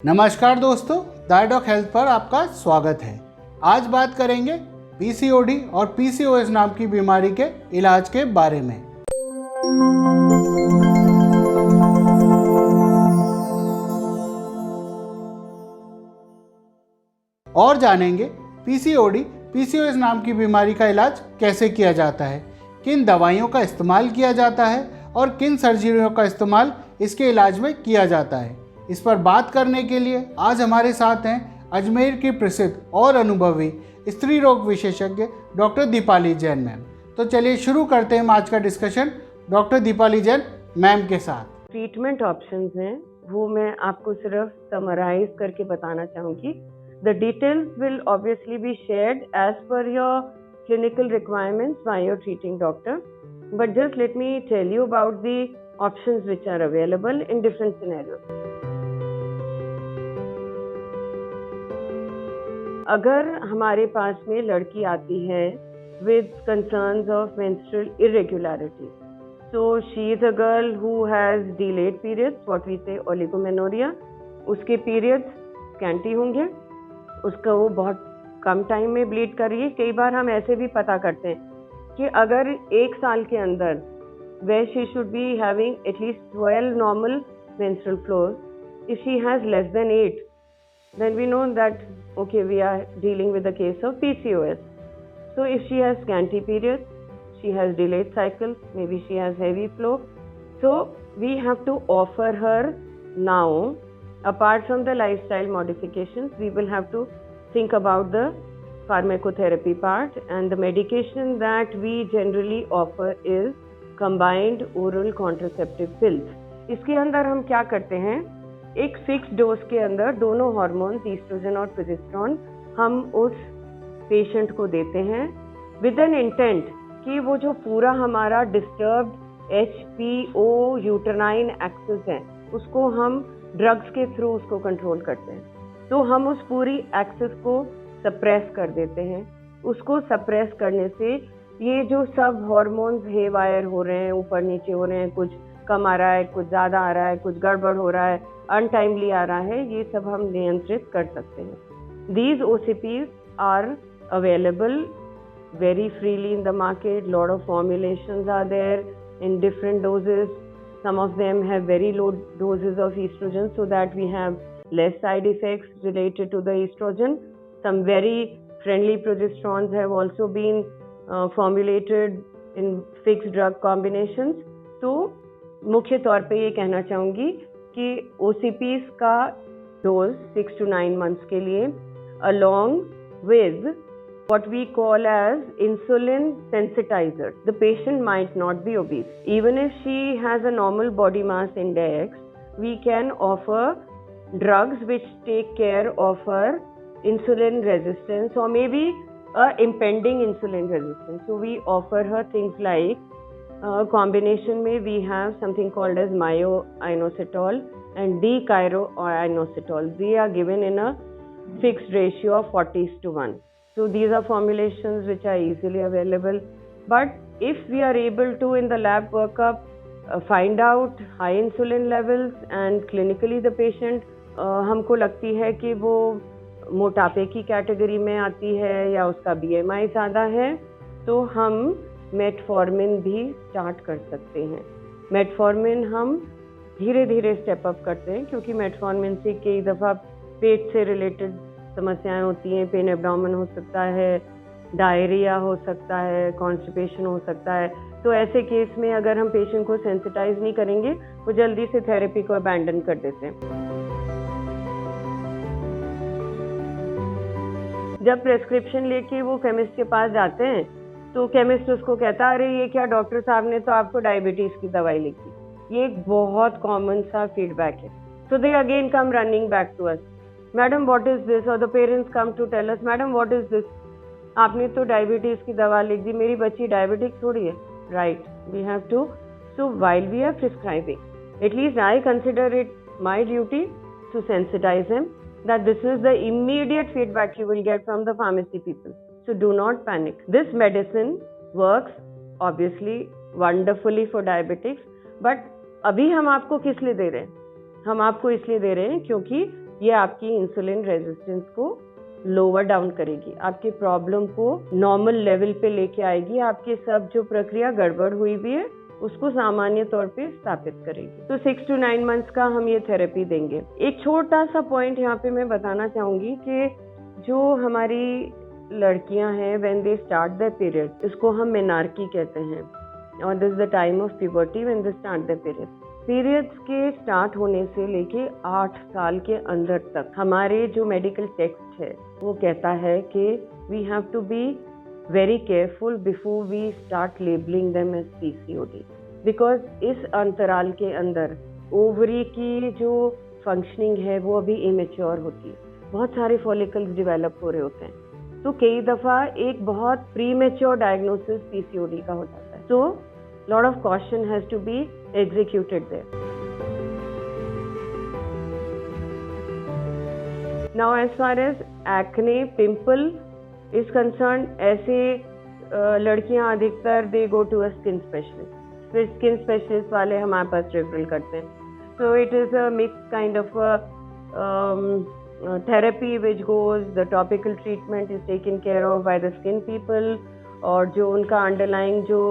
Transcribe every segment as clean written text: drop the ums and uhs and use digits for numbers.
नमस्कार दोस्तों, डायडॉक हेल्थ पर आपका स्वागत है। आज बात करेंगे पीसीओडी और पीसीओएस नाम की बीमारी के इलाज के बारे में। और जानेंगे पीसीओडी पीसीओएस नाम की बीमारी का इलाज कैसे किया जाता है, किन दवाइयों का इस्तेमाल किया जाता है और किन सर्जरियों का इस्तेमाल इसके इलाज में किया जाता है। इस पर बात करने के लिए आज हमारे साथ हैं अजमेर की प्रसिद्ध और अनुभवी स्त्री रोग विशेषज्ञ डॉक्टर दीपाली जैन मैम। तो चलिए शुरू करते हैं आज का discussion doctor Deepali Jain ma'am के साथ। ट्रीटमेंट ऑप्शंस हैं वो मैं आपको सिर्फ समराइज करके बताना चाहूँगी। The details will obviously be shared as per your clinical requirements by your treating doctor, but just let me tell you about the options which are available in different scenarios. अगर हमारे पास में लड़की आती है with concerns of menstrual irregularity, so she is a girl who has delayed periods, what we say oligomenorrhea, उसके periods scanty होंगे, उसका वो बहुत कम टाइम में ब्लीड कर रही है। कई बार हम ऐसे भी पता करते हैं कि अगर एक साल के अंदर where she should be having at least 12 normal menstrual flows, if she has less than 8, then we know that okay, we are dealing with the case of PCOS. So if she has scanty periods, she has delayed cycles, maybe she has heavy flow, so we have to offer her now, apart from the lifestyle modifications, we will have to think about the pharmacotherapy part, and the medication that we generally offer is combined oral contraceptive pills. इसके अंदर हम क्या करते हैं, एक fix dose के अंदर दोनों हार्मोन्स ईस्ट्रोजन और प्रोजेस्टेरोन हम उस पेशेंट को देते हैं विद एन इंटेंट कि वो जो पूरा हमारा डिस्टर्ब्ड HPO यूटेराइन एक्सिस है उसको हम ड्रग्स के थ्रू उसको कंट्रोल करते हैं। तो हम उस पूरी एक्सिस को सप्रेस कर देते हैं। उसको सप्रेस करने से ये जो सब हार्मोन्स हेवायर हो रहे हैं, ऊपर नीचे हो रहे हैं, कुछ कम आ रहा है, कुछ ज़्यादा आ रहा है, कुछ गड़बड़ हो रहा है, अनटाइमली आ रहा है, ये सब हम नियंत्रित कर सकते हैं। These OCPs are available very freely in the market. Lot of formulations are there in different doses. Some of them have very low doses of estrogen so that we have less side effects related to the estrogen. Some very friendly progesterones have also been formulated in fixed drug combinations. तो मुख्य तौर पे ये कहना चाहूँगी कि OCPs का dose 6 to 9 months के लिए along with what we call as insulin sensitizers. The patient might not be obese. Even if she has a normal body mass index, we can offer drugs which take care of her insulin resistance or maybe impending insulin resistance. So we offer her things like combination में we have something called as myo-inositol and d-chiro-inositol. They are given in a fixed ratio of 40:1. So these are formulations which are easily available. But if we are able to in the lab workup find out high insulin levels and clinically the patient हमको लगती है कि वो मोटापे की category में आती है या उसका BMI ज़्यादा है, तो हम मेटफॉर्मिन भी स्टार्ट कर सकते हैं। मेटफॉर्मिन हम धीरे धीरे स्टेप अप करते हैं क्योंकि मेटफॉर्मिन से कई दफ़ा पेट से रिलेटेड समस्याएं होती हैं, पेन एब्डोमेन हो सकता है, डायरिया हो सकता है, कॉन्स्टिपेशन हो सकता है। तो ऐसे केस में अगर हम पेशेंट को सेंसिटाइज नहीं करेंगे वो जल्दी से थेरेपी को अबैंडन कर देते हैं। जब प्रेस्क्रिप्शन लेके वो केमिस्ट के पास जाते हैं तो केमिस्ट उसको कहता है अरे ये क्या डॉक्टर साहब ने तो आपको डायबिटीज की दवाई लिखी। ये एक बहुत कॉमन सा फीडबैक है। So they again come running back to us, madam what is this, और the parents come to tell us madam what is this, आपने तो डायबिटीज की दवा लिख दी, मेरी बच्ची डायबिटिक थोड़ी है। Right, we have to, so while we are prescribing, at least I consider it my duty to sensitise him that this is the immediate feedback you will get from the pharmacy people. So do not panic. This medicine works obviously wonderfully for diabetics, but अभी हम आपको किस लिए दे रहे हैं? हम आपको इसलिए दे रहे हैं क्योंकि ये आपकी इंसुलिन रेजिस्टेंस को लोअर डाउन करेगी, आपके प्रॉब्लम को नॉर्मल लेवल पे लेके आएगी, आपके सब जो प्रक्रिया गड़बड़ हुई भी है उसको सामान्य तौर पे स्थापित करेगी। तो 6 to 9 मंथ्स का हम ये थेरेपी देंगे। एक छोटा सा पॉइंट यहाँ पे मैं बताना चाहूंगी कि जो हमारी लड़कियां हैं when they start the period, इसको हम मेनार्की कहते हैं, और this the time of puberty when they start the period. Periods के स्टार्ट होने से लेके 8 साल के अंदर तक हमारे जो मेडिकल टेक्स्ट है वो कहता है कि we have to be very careful before we start labelling them as PCOD, because इस अंतराल के अंदर ओवरी की जो फंक्शनिंग है वो अभी इमेच्योर होती है, बहुत सारे फॉलिकल्स डेवलप हो रहे होते हैं, तो कई दफा एक बहुत प्रीमेच्योर डायग्नोसिस पीसीओडी का हो जाता है। तो lot of caution has to be executed there. Now as far as acne, pimple is concerned, ऐसे लड़कियां अधिकतर they go to a skin specialist. फिर skin specialist वाले हमारे पास referral करते हैं. So it is a mixed kind of therapy which goes, the topical treatment is taken care of by the skin people, और जो उनका underlying जो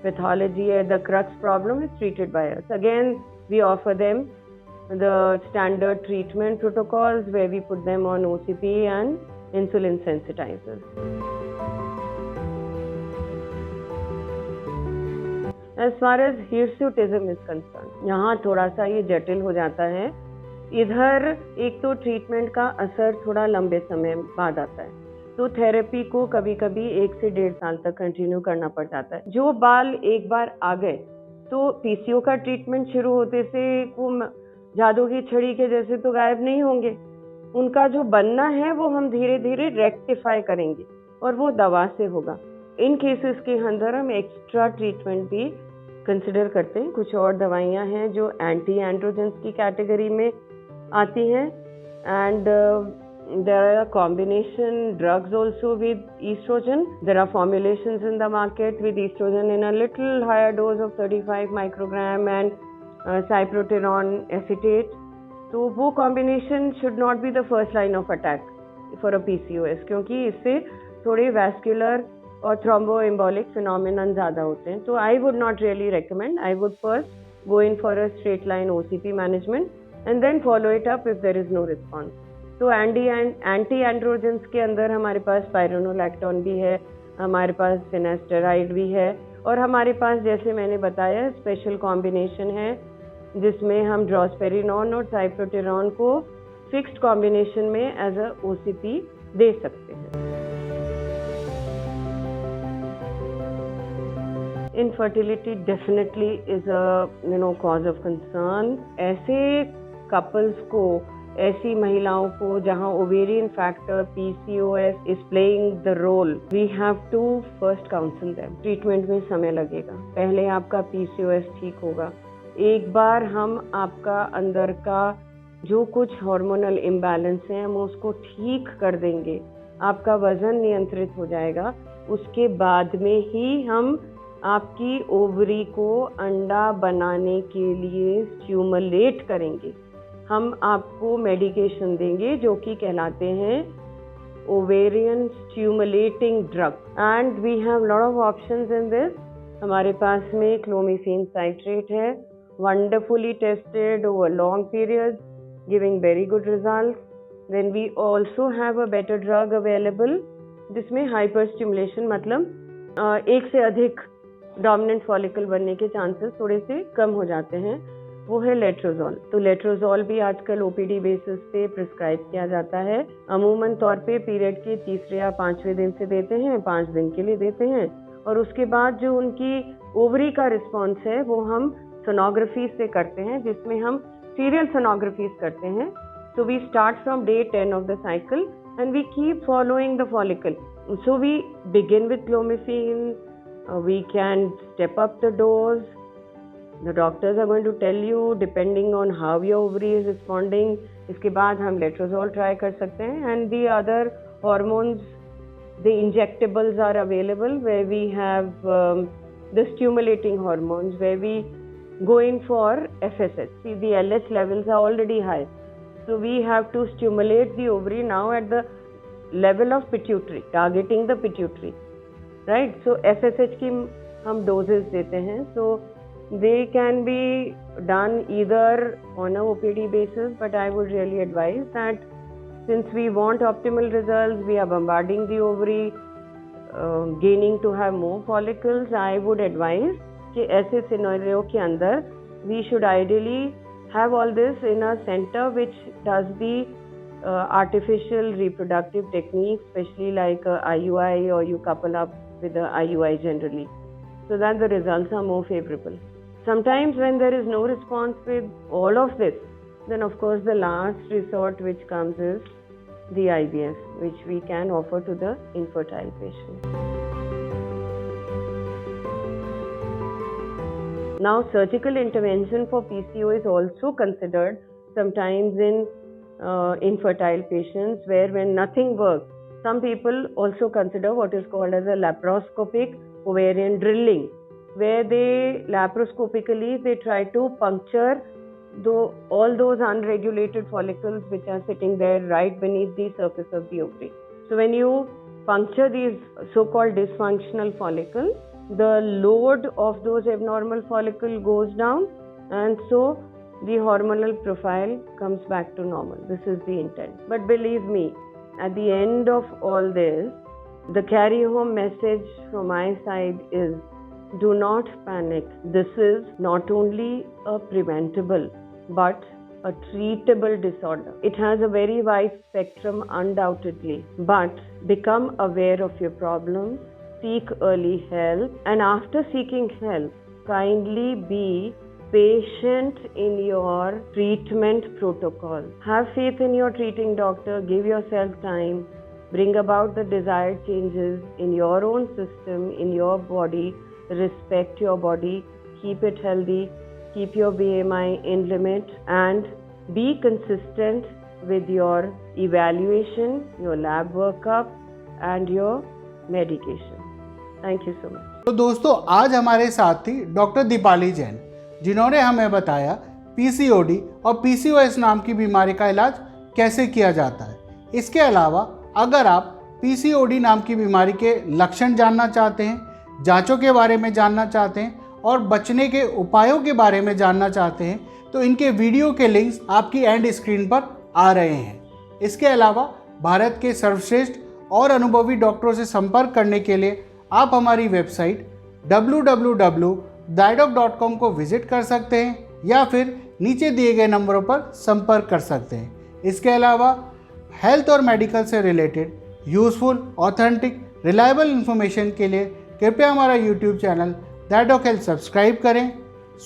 pathology है, the crux problem is treated by us. Again, we offer them the standard treatment protocols where we put them on OCP and insulin sensitizers. As far as hirsutism is concerned, यहाँ थोड़ा सा ये जटिल हो जाता है। इधर एक तो ट्रीटमेंट का असर थोड़ा लंबे समय बाद आता है, तो थेरेपी को कभी कभी 1 से 1.5 साल तक कंटिन्यू करना पड़ जाता है। जो बाल एक बार आ गए तो पीसीओ का ट्रीटमेंट शुरू होते से वो जादू की छड़ी के जैसे तो गायब नहीं होंगे, उनका जो बनना है वो हम धीरे धीरे रेक्टिफाई करेंगे और वो दवा से होगा। इन केसेस के अंदर हम एक्स्ट्रा ट्रीटमेंट भी कंसिडर करते हैं। कुछ और दवाइयाँ हैं जो एंटी एंड्रोजेंस की कैटेगरी में आती हैं, and there are combination drugs also with estrogen. There are formulations in the market with estrogen in a little higher dose of 35 microgram and cyproterone acetate. तो वो combination should not be the first line of attack for a PCOS, क्योंकि इससे थोड़े vascular और thromboembolic phenomenon ज़्यादा होते हैं। तो I would not really recommend. I would first go in for a straight line OCP management and then follow it up if there is no response. तो anti androgens के अंदर हमारे पास spironolactone भी है, हमारे पास फिनास्टेराइड भी है, और हमारे पास जैसे मैंने बताया स्पेशल कॉम्बिनेशन है जिसमें हम ड्रोस्पेरिनोन और साइप्रोटेरॉन को फिक्स्ड कॉम्बिनेशन में एज अ ओसीपी दे सकते हैं। Infertility definitely is a cause of concern. ऐसे कपल्स को, ऐसी महिलाओं को जहां ovarian factor PCOS is playing the role, we have to first counsel them. Treatment में समय लगेगा, पहले आपका पीसीओएस ठीक होगा, एक बार हम आपका अंदर का जो कुछ हार्मोनल इम्बैलेंस है हम उसको ठीक कर देंगे, आपका वजन नियंत्रित हो जाएगा, उसके बाद में ही हम आपकी ओवरी को अंडा बनाने के लिए स्टिमुलेट करेंगे। हम आपको मेडिकेशन देंगे जो कि कहलाते हैं ovarian stimulating drug, and we have lot of options in this. हमारे पास में क्लोमिफेन साइट्रेट है, wonderfully tested over long period, giving very good result. Then we also have a better drug available जिसमें हाइपर स्टिमुलेशन, मतलब एक से अधिक dominant follicle बनने के चांसेस थोड़े से कम हो जाते हैं, वो है लेट्रोजोल। तो लेट्रोजोल भी आजकल ओपीडी बेसिस पे प्रिस्क्राइब किया जाता है, अमूमन तौर पे पीरियड के 3रे या 5वें दिन से देते हैं, 5 दिन के लिए देते हैं, और उसके बाद जो उनकी ओवरी का रिस्पॉन्स है वो हम सोनोग्राफी से करते हैं, जिसमें हम सीरियल सोनोग्राफीज करते हैं। So we start from day 10 of the cycle and we keep following the follicle. So we begin with clomiphene, we can step up the dose. The doctors are going to tell you depending on how your ovary is responding. इसके बाद हम letrozole try कर सकते हैं, and the other hormones, the injectables are available where we have the stimulating hormones where we go in for FSH. See, the LH levels are already high, So we have to stimulate the ovary now at the level of pituitary, targeting the pituitary, right? So SSH की हम doses देते हैं. So they can be done either on a OPD basis, but I would really advise that since we want optimal results, we are bombarding the ovary, gaining to have more follicles. I would advise कि ऐसे scenario के अंदर we should ideally have all this in a center which does the artificial reproductive techniques, especially like IUI, or you couple up with the IUI generally, so that the results are more favorable. Sometimes when there is no response with all of this, then of course the last resort which comes is the IVF, which we can offer to the infertile patient. Now, surgical intervention for PCO is also considered sometimes in infertile patients, where when nothing works, some people also consider what is called as a laparoscopic ovarian drilling, where they laparoscopically they try to puncture all those unregulated follicles which are sitting there right beneath the surface of the ovary. So when you puncture these so-called dysfunctional follicles, the load of those abnormal follicles goes down, and so the hormonal profile comes back to normal. This is the intent. But believe me, at the end of all this, the carry home message from my side is, do not panic. This is not only a preventable but a treatable disorder. It has a very wide spectrum undoubtedly, but become aware of your problems, seek early help, and after seeking help, kindly be patient in your treatment protocol. Have faith in your treating doctor, give yourself time, bring about the desired changes in your own system, in your body, respect your body, keep it healthy, keep your BMI in limit, and be consistent with your evaluation, your lab workup, and your medication. Thank you so much. तो दोस्तों, आज हमारे साथ थी doctor Deepali Jain, जिन्होंने हमें बताया PCOD और PCOS नाम की बीमारी का इलाज कैसे किया जाता है। इसके अलावा अगर आप PCOD नाम की बीमारी के लक्षण जानना चाहते हैं, जांचों के बारे में जानना चाहते हैं और बचने के उपायों के बारे में जानना चाहते हैं, तो इनके वीडियो के लिंक्स आपकी एंड स्क्रीन पर आ रहे हैं। इसके अलावा भारत के सर्वश्रेष्ठ और अनुभवी डॉक्टरों से संपर्क करने के लिए आप हमारी वेबसाइट www.didoc.com को विजिट कर सकते हैं या फिर नीचे दिए गए नंबरों पर संपर्क कर सकते हैं। इसके अलावा हेल्थ और मेडिकल से related useful, authentic, reliable information के लिए कृपया हमारा यूट्यूब चैनल डायडॉक हेल्थ सब्सक्राइब करें।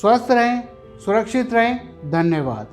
स्वस्थ रहें, सुरक्षित रहें। धन्यवाद।